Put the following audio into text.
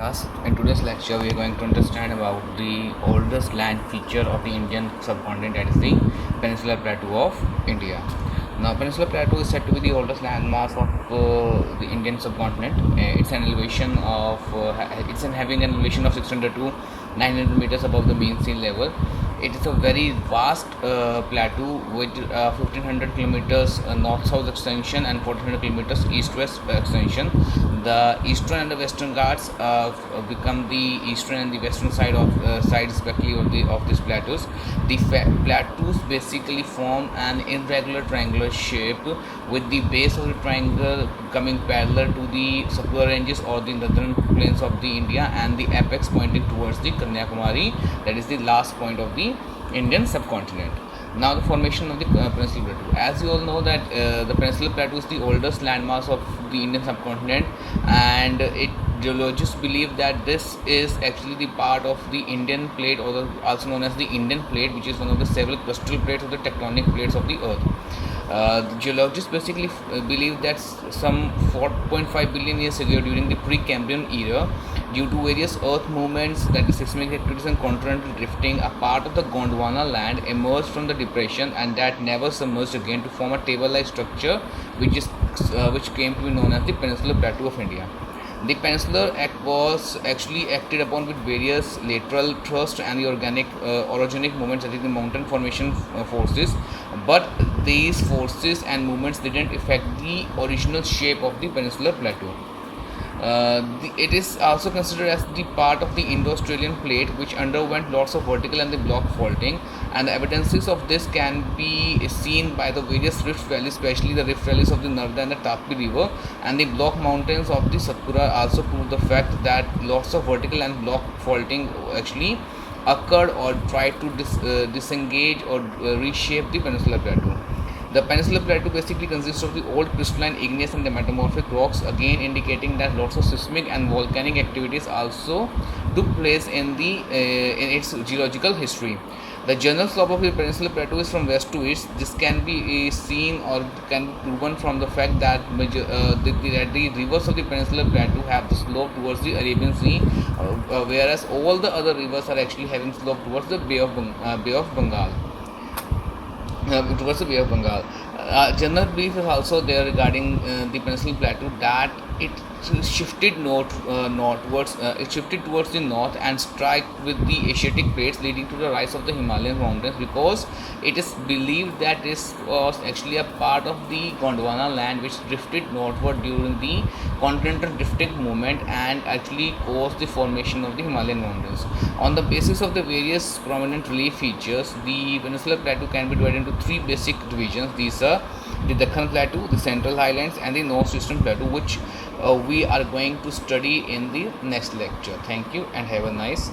Thus, in today's lecture, we are going to understand about the oldest land feature of the Indian subcontinent, that is the Peninsular Plateau of India. Now, Peninsular Plateau is said to be the oldest landmass of the Indian subcontinent. It's an elevation of having an elevation of 600 to 900 meters above the mean sea level. It is a very vast plateau with 1500 kilometers north-south extension and 1400 kilometers east-west extension. The eastern and the western Ghats become the eastern and the western side respectively of these plateaus. The plateaus basically form an irregular triangular shape with the base of the triangle coming parallel to the Satpura ranges or the northern plains of the India, and the apex pointing towards the Kanyakumari, that is the last point of the Indian subcontinent. Now, the formation of the Peninsular Plateau. As you all know that the Peninsular Plateau is the oldest landmass of the Indian subcontinent, and geologists believe that this is actually the part of the Indian plate, or also known as the Indian plate, which is one of the several crustal plates of the tectonic plates of the Earth. The geologists basically believe that some 4.5 billion years ago, during the Precambrian era, due to various earth movements, that is seismic activities and continental drifting, a part of the Gondwana land emerged from the depression and that never submerged again to form a table-like structure, which came to be known as the Peninsular Plateau of India. The Peninsular Act was actually acted upon with various lateral thrust and the orogenic movements, that is the mountain formation forces, but these forces and movements didn't affect the original shape of the Peninsular Plateau. It is also considered as the part of the Indo-Australian plate, which underwent lots of vertical and the block faulting, and the evidences of this can be seen by the various rift valleys, especially the rift valleys of the Narda and the Tapi river, and the block mountains of the Satpura also prove the fact that lots of vertical and block faulting actually occurred or tried to disengage or reshape the Peninsular Plateau. The Peninsular Plateau basically consists of the old crystalline, igneous and the metamorphic rocks, again indicating that lots of seismic and volcanic activities also took place in its geological history. The general slope of the Peninsular Plateau is from west to east. This can be seen or can be proven from the fact that the rivers of the Peninsular Plateau have the slope towards the Arabian Sea, whereas all the other rivers are actually having slope towards the Bay of Bengal. Towards the Bay of Bengal. General belief is also there regarding the Peninsular Plateau, that it shifted northwards. It shifted towards the north and struck with the Asiatic plates, leading to the rise of the Himalayan mountains, because it is believed that this was actually a part of the Gondwana land, which drifted northward during the continental drifting movement and actually caused the formation of the Himalayan mountains. On the basis of the various prominent relief features, the Peninsular Plateau can be divided into three basic divisions. These are the Deccan Plateau, the Central Highlands, and the Northeastern Plateau, which we are going to study in the next lecture. Thank you and have a nice